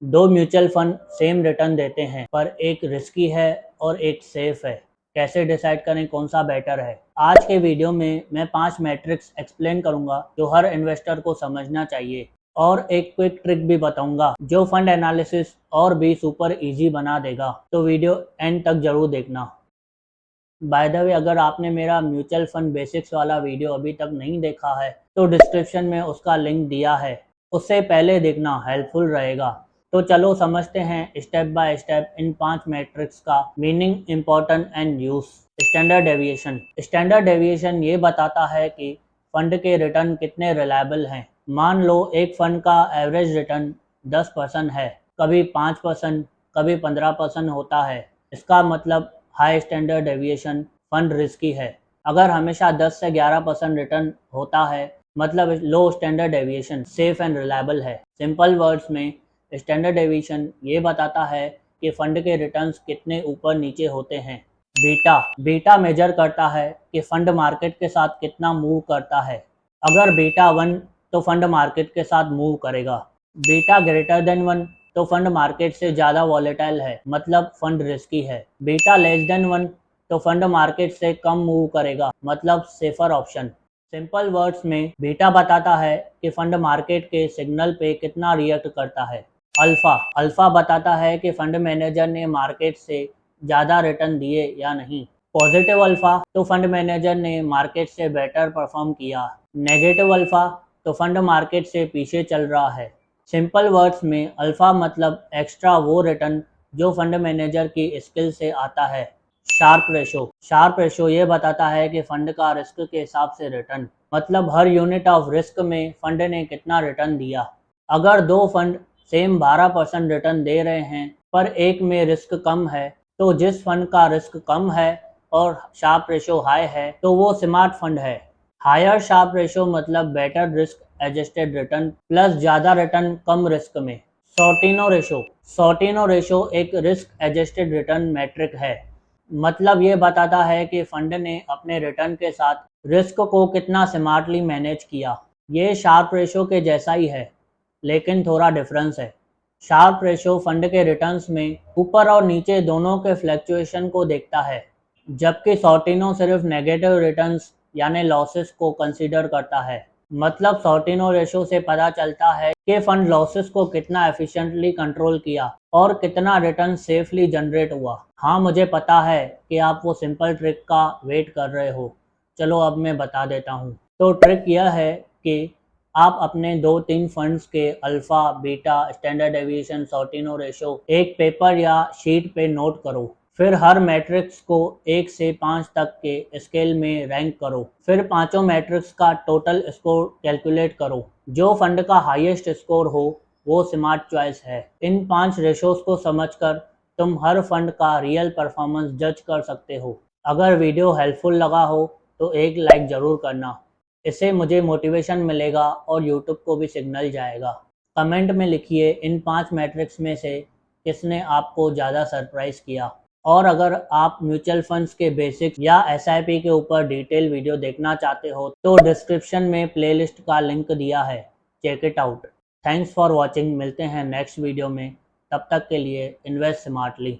दो mutual fund same return देते हैं, पर एक रिस्की है और एक सेफ है। कैसे डिसाइड करें कौन सा बेटर है? आज के वीडियो में मैं 5 मैट्रिक्स एक्सप्लेन करूंगा जो हर इन्वेस्टर को समझना चाहिए, और एक क्विक ट्रिक भी बताऊंगा जो फंड एनालिसिस और भी सुपर इजी बना देगा। तो वीडियो एंड तक जरूर देखना। बाय द वे, अगर आपने मेरा म्यूचुअल फंड बेसिक्स वाला वीडियो अभी तक नहीं देखा है तो डिस्क्रिप्शन में उसका लिंक दिया है, उससे पहले देखना हेल्पफुल रहेगा। तो चलो समझते हैं स्टेप बाय स्टेप इन 5 मैट्रिक्स का meaning, important and use. Standard deviation. Standard deviation ये बताता है कि फंड के रिटर्न कितने रिलायबल हैं। मान लो एक फंड का एवरेज रिटर्न 10% है, कभी 5%, कभी 15% होता है। इसका मतलब high standard deviation fund risky है। अगर हमेशा 10 से 11% रिटर्न होता है, मतलब low standard deviation safe and reliable है। सिंपल वर्ड्स में स्टैंडर्ड डेविएशन ये बताता है कि फंड के रिटर्न्स कितने ऊपर नीचे होते हैं। बीटा। बीटा मेजर करता है कि फंड मार्केट के साथ कितना मूव करता है। अगर बीटा 1 तो फंड मार्केट के साथ मूव करेगा। बीटा ग्रेटर देन 1 तो फंड मार्केट से ज़्यादा वॉलेटाइल है, मतलब फंड रिस्की है। बीटा लेस देन 1 तो फंड मार्केट से कम मूव करेगा, मतलब सेफर ऑप्शन। सिंपल वर्ड्स में बीटा बताता है कि फंड मार्केट के सिग्नल पे कितना रिएक्ट करता है। अल्फा। अल्फा बताता है कि फंड मैनेजर ने मार्केट से ज़्यादा रिटर्न दिए या नहीं। पॉजिटिव अल्फा तो फंड मैनेजर ने मार्केट से बेटर परफॉर्म किया। नेगेटिव अल्फा तो फंड मार्केट से पीछे चल रहा है। सिंपल वर्ड्स में अल्फा मतलब एक्स्ट्रा वो रिटर्न जो फंड मैनेजर की स्किल से आता है। Sharpe ratio. शार्प रेशो ये बताता है कि फंड का रिस्क के हिसाब से रिटर्न, मतलब हर यूनिट ऑफ रिस्क में फंड ने कितना रिटर्न दिया। अगर दो फंड सेम 12% रिटर्न दे रहे हैं पर एक में रिस्क कम है, तो जिस फंड का रिस्क कम है और शार्प रेशो हाई है तो वो स्मार्ट फंड है। हायर शार्प रेशो मतलब better risk adjusted return plus ज़्यादा रिटर्न कम रिस्क में। Sortino ratio. सॉर्टिनो रेशो एक रिस्क एडजस्टेड रिटर्न मैट्रिक है, मतलब ये बताता है कि फंड ने अपने रिटर्न के साथ रिस्क को कितना स्मार्टली मैनेज किया। ये शार्प रेशो के जैसा ही है, लेकिन थोड़ा डिफरेंस है। शार्प रेशो फंड के रिटर्न्स में ऊपर और नीचे दोनों के फ्लक्चुएशन को देखता है, जबकि सॉर्टिनो सिर्फ नेगेटिव रिटर्न्स यानी लॉसेस को कंसीडर करता है। मतलब सॉर्टिनो रेशो से पता चलता है कि फंड लॉसेस को कितना एफिशिएंटली कंट्रोल किया और कितना रिटर्न सेफली जनरेट हुआ। हाँ, मुझे पता है कि आप वो सिंपल ट्रिक का वेट कर रहे हो। चलो अब मैं बता देता हूँ। तो ट्रिक यह है कि आप अपने 2-3 फंड्स के alpha, beta, standard deviation, Sortino ratio एक पेपर या शीट पे नोट करो। फिर हर मैट्रिक्स को 1 से 5 तक के स्केल में रैंक करो। फिर पांचों मैट्रिक्स का टोटल स्कोर कैलकुलेट करो। जो फंड का हाईएस्ट स्कोर हो वो स्मार्ट चॉइस है। इन 5 रेशोज को समझकर तुम हर फंड का रियल परफॉर्मेंस जज कर सकते हो। अगर वीडियो हेल्पफुल लगा हो तो एक लाइक ज़रूर करना, इससे मुझे मोटिवेशन मिलेगा और यूट्यूब को भी सिग्नल जाएगा। कमेंट में लिखिए इन 5 मैट्रिक्स में से किसने आपको ज़्यादा सरप्राइज किया। और अगर आप म्यूचुअल फंड्स के बेसिक्स या एसआईपी के ऊपर डिटेल वीडियो देखना चाहते हो तो डिस्क्रिप्शन में प्लेलिस्ट का लिंक दिया है, check it out. Thanks for watching. मिलते हैं नेक्स्ट वीडियो में, तब तक के लिए इन्वेस्ट स्मार्टली।